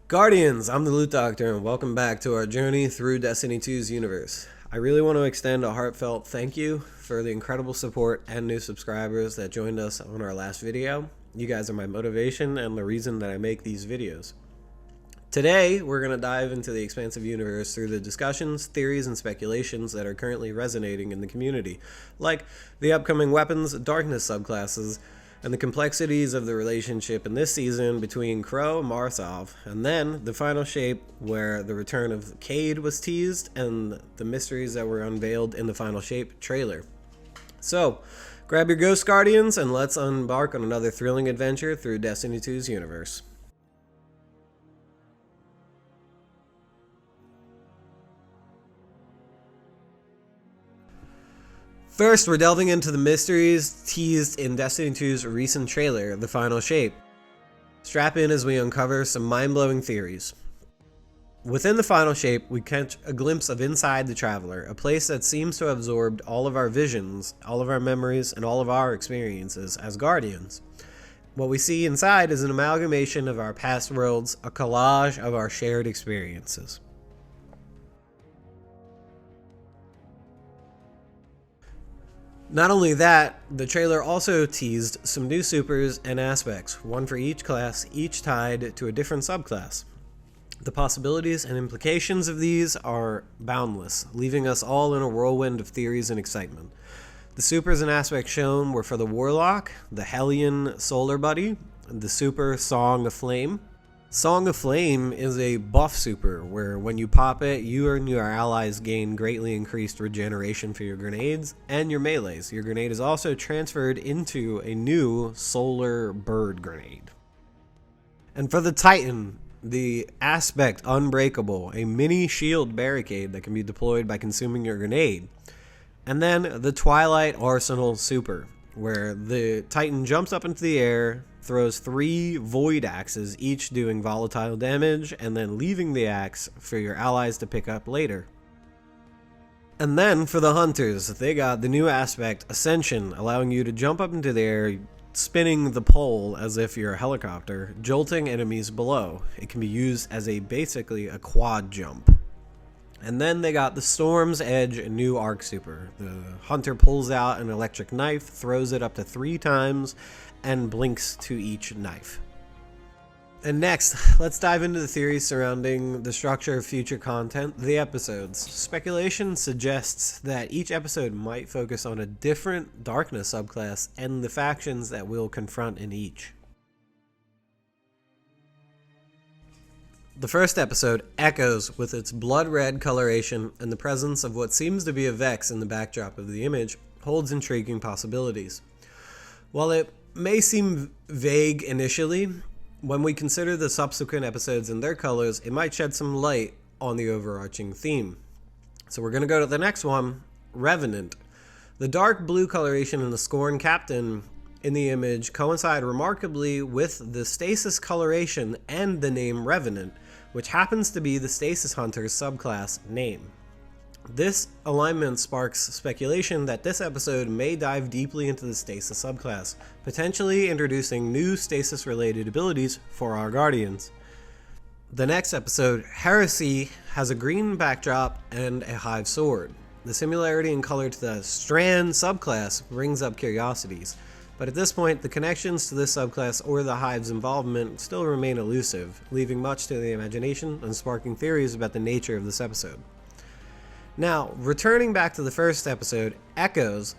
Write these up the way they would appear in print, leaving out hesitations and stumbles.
Guardians, I'm the Loot Doctor, and welcome back to our journey through Destiny 2's universe. I really want to extend a heartfelt thank you for the incredible support and new subscribers that joined us on our last video. You guys are my motivation and the reason that I make these videos. Today, we're going to dive into the expansive universe through the discussions, theories, and speculations that are currently resonating in the community, like the upcoming weapons, darkness subclasses, and the complexities of the relationship in this season between Crow and Marsov, and then the final shape where the return of Cade was teased and the mysteries that were unveiled in the final shape trailer. So, grab your Ghost Guardians and let's embark on another thrilling adventure through Destiny 2's universe. First, we're delving into the mysteries teased in Destiny 2's recent trailer, The Final Shape. Strap in as we uncover some mind-blowing theories. Within The Final Shape, we catch a glimpse of Inside the Traveler, a place that seems to have absorbed all of our visions, all of our memories, and all of our experiences as Guardians. What we see inside is an amalgamation of our past worlds, a collage of our shared experiences. Not only that, the trailer also teased some new supers and aspects, one for each class, each tied to a different subclass. The possibilities and implications of these are boundless, leaving us all in a whirlwind of theories and excitement. The supers and aspects shown were for the Warlock, the Hellion Solar Buddy, the super Song of Flame. Song of Flame is a buff super where when you pop it, you and your allies gain greatly increased regeneration for your grenades and your melees. Your grenade is also transferred into a new solar bird grenade. And for the Titan, the aspect Unbreakable, a mini shield barricade that can be deployed by consuming your grenade. And then the Twilight Arsenal super, where the Titan jumps up into the air, throws 3 void axes, each doing volatile damage, and then leaving the axe for your allies to pick up later. And then for the hunters, they got the new aspect Ascension, allowing you to jump up into the air, spinning the pole as if you're a helicopter, jolting enemies below. It can be used as basically a quad jump. And then they got the Storm's Edge new arc super. The hunter pulls out an electric knife, throws it up to 3 times, and blinks to each knife. And next, let's dive into the theories surrounding the structure of future content, the episodes. Speculation suggests that each episode might focus on a different darkness subclass and the factions that we'll confront in each. The first episode, Echoes, with its blood red coloration and the presence of what seems to be a Vex in the backdrop of the image, holds intriguing possibilities. While it may seem vague initially, when we consider the subsequent episodes and their colors, it might shed some light on the overarching theme. So we're going to go to the next one, Revenant. The dark blue coloration and the Scorn Captain in the image coincide remarkably with the Stasis coloration and the name Revenant, which happens to be the Stasis Hunter's subclass name. This alignment sparks speculation that this episode may dive deeply into the Stasis subclass, potentially introducing new Stasis-related abilities for our Guardians. The next episode, Heresy, has a green backdrop and a hive sword. The similarity in color to the Strand subclass brings up curiosities, but at this point, the connections to this subclass or the hive's involvement still remain elusive, leaving much to the imagination and sparking theories about the nature of this episode. Now, returning back to the first episode, Echoes,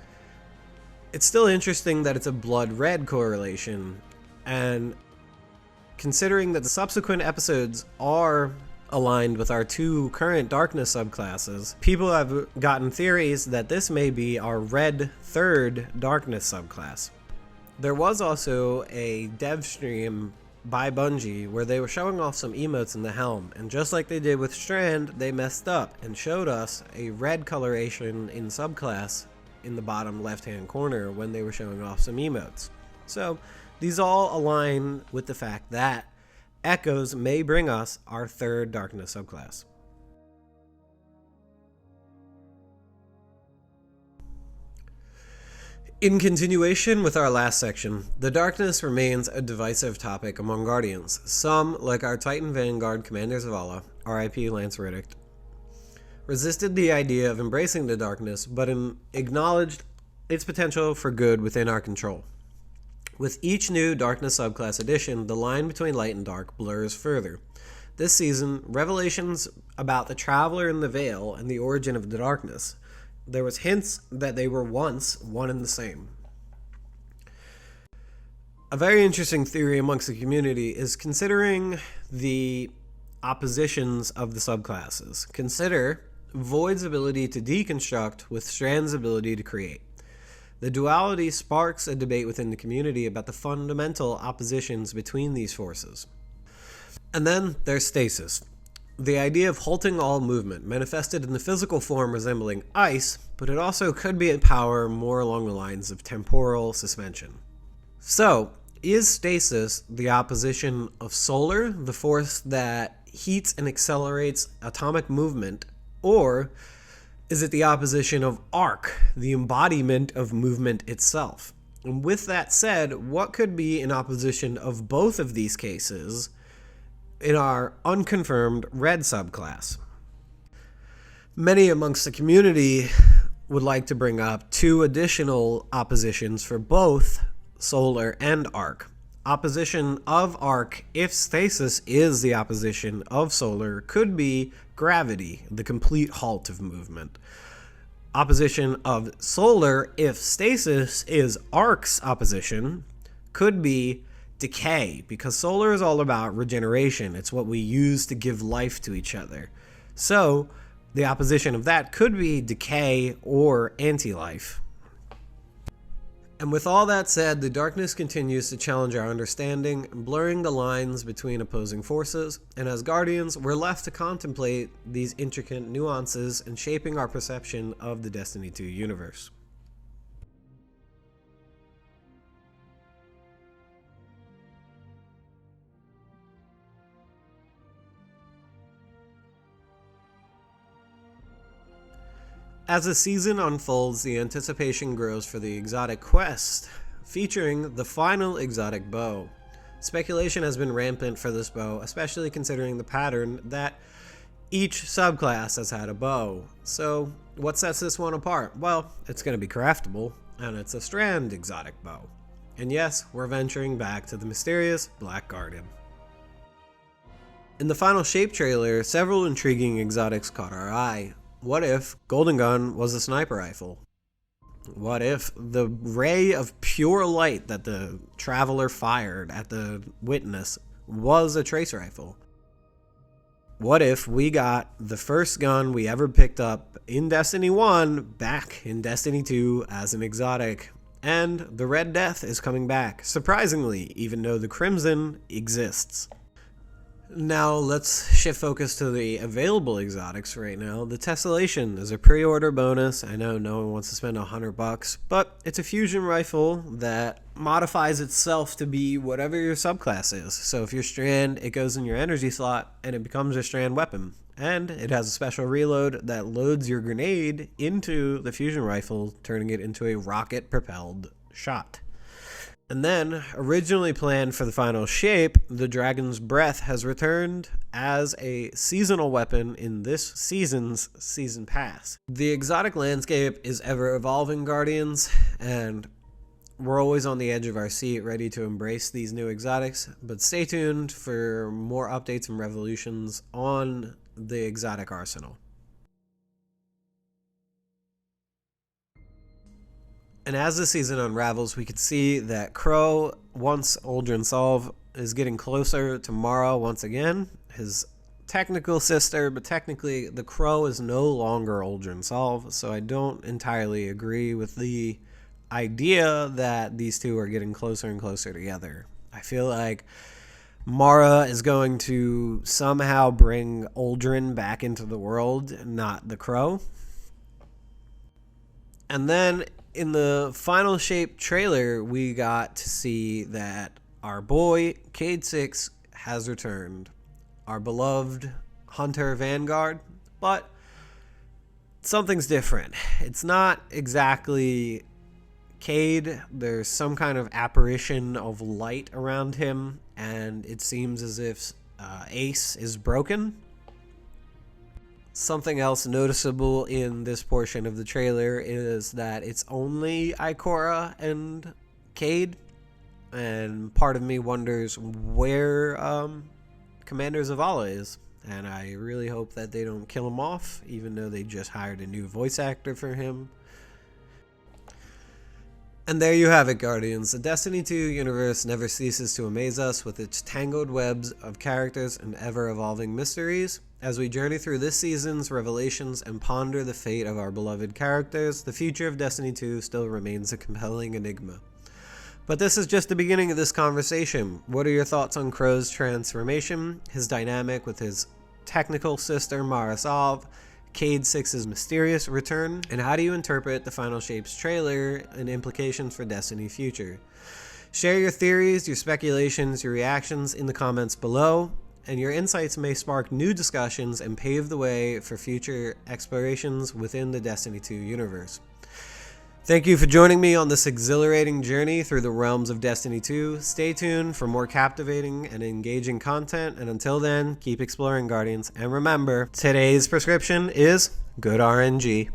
it's still interesting that it's a blood red correlation, and considering that the subsequent episodes are aligned with our 2 current darkness subclasses, people have gotten theories that this may be our red 3rd darkness subclass. There was also a dev stream by Bungie where they were showing off some emotes in the helm, and just like they did with Strand, they messed up and showed us a red coloration in subclass in the bottom left hand corner when they were showing off some emotes. So these all align with the fact that Echoes may bring us our 3rd darkness subclass. In continuation with our last section, the darkness remains a divisive topic among Guardians. Some, like our Titan Vanguard Commander Zavala, R.I.P. Lance Riddick, resisted the idea of embracing the darkness, but acknowledged its potential for good within our control. With each new Darkness subclass edition, the line between light and dark blurs further. This season, revelations about the Traveler in the Veil and the origin of the darkness. There was hints that they were once one and the same. A very interesting theory amongst the community is considering the oppositions of the subclasses. Consider Void's ability to deconstruct with Strand's ability to create. The duality sparks a debate within the community about the fundamental oppositions between these forces. And then there's stasis. The idea of halting all movement, manifested in the physical form resembling ice, but it also could be a power more along the lines of temporal suspension. So, is stasis the opposition of solar, the force that heats and accelerates atomic movement, or is it the opposition of arc, the embodiment of movement itself? And with that said, what could be in opposition of both of these cases in our unconfirmed red subclass? Many amongst the community would like to bring up two additional oppositions for both solar and arc. Opposition of arc, if stasis is the opposition of solar, could be gravity, the complete halt of movement. Opposition of solar, if stasis is arc's opposition, could be decay, because solar is all about regeneration. It's what we use to give life to each other. So the opposition of that could be decay or anti-life. And with all that said, the darkness continues to challenge our understanding, blurring the lines between opposing forces, and as Guardians, we're left to contemplate these intricate nuances and shaping our perception of the Destiny 2 universe. As the season unfolds, the anticipation grows for the exotic quest, featuring the final exotic bow. Speculation has been rampant for this bow, especially considering the pattern that each subclass has had a bow. So, what sets this one apart? Well, it's going to be craftable, and it's a Strand exotic bow. And yes, we're venturing back to the mysterious Black Guardian. In the final shape trailer, several intriguing exotics caught our eye. What if Golden Gun was a sniper rifle? What if the ray of pure light that the Traveler fired at the Witness was a trace rifle? What if we got the first gun we ever picked up in Destiny 1 back in Destiny 2 as an exotic? And the Red Death is coming back, surprisingly, even though the Crimson exists. Now let's shift focus to the available exotics right now. The Tessellation is a pre-order bonus. I know no one wants to spend $100, but it's a fusion rifle that modifies itself to be whatever your subclass is. So if you're Strand, it goes in your energy slot and it becomes a Strand weapon. And it has a special reload that loads your grenade into the fusion rifle, turning it into a rocket-propelled shot. And then, originally planned for the final shape, the Dragon's Breath has returned as a seasonal weapon in this season's Season Pass. The exotic landscape is ever evolving, Guardians, and we're always on the edge of our seat ready to embrace these new exotics, but stay tuned for more updates and revolutions on the exotic arsenal. And as the season unravels, we can see that Crow, once Uldren Solve, is getting closer to Mara once again, his technical sister, but technically the Crow is no longer Uldren Solve, so I don't entirely agree with the idea that these two are getting closer and closer together. I feel like Mara is going to somehow bring Uldren back into the world, not the Crow. And then in the final shape trailer, we got to see that our boy Cade 6 has returned, our beloved Hunter Vanguard, but something's different. It's not exactly Cade, there's some kind of apparition of light around him, and it seems as if Ace is broken. Something else noticeable in this portion of the trailer is that it's only Ikora and Cade, and part of me wonders where Commander Zavala is, and I really hope that they don't kill him off, even though they just hired a new voice actor for him. And there you have it, Guardians. The Destiny 2 universe never ceases to amaze us with its tangled webs of characters and ever-evolving mysteries. As we journey through this season's revelations and ponder the fate of our beloved characters, the future of Destiny 2 still remains a compelling enigma. But this is just the beginning of this conversation. What are your thoughts on Crow's transformation, his dynamic with his technical sister Mara Sov, Cade 6's mysterious return, and how do you interpret the Final Shapes trailer and implications for Destiny future? Share your theories, your speculations, your reactions in the comments below, and your insights may spark new discussions and pave the way for future explorations within the Destiny 2 universe. Thank you for joining me on this exhilarating journey through the realms of Destiny 2. Stay tuned for more captivating and engaging content, and until then, keep exploring, Guardians. And remember, today's prescription is good RNG.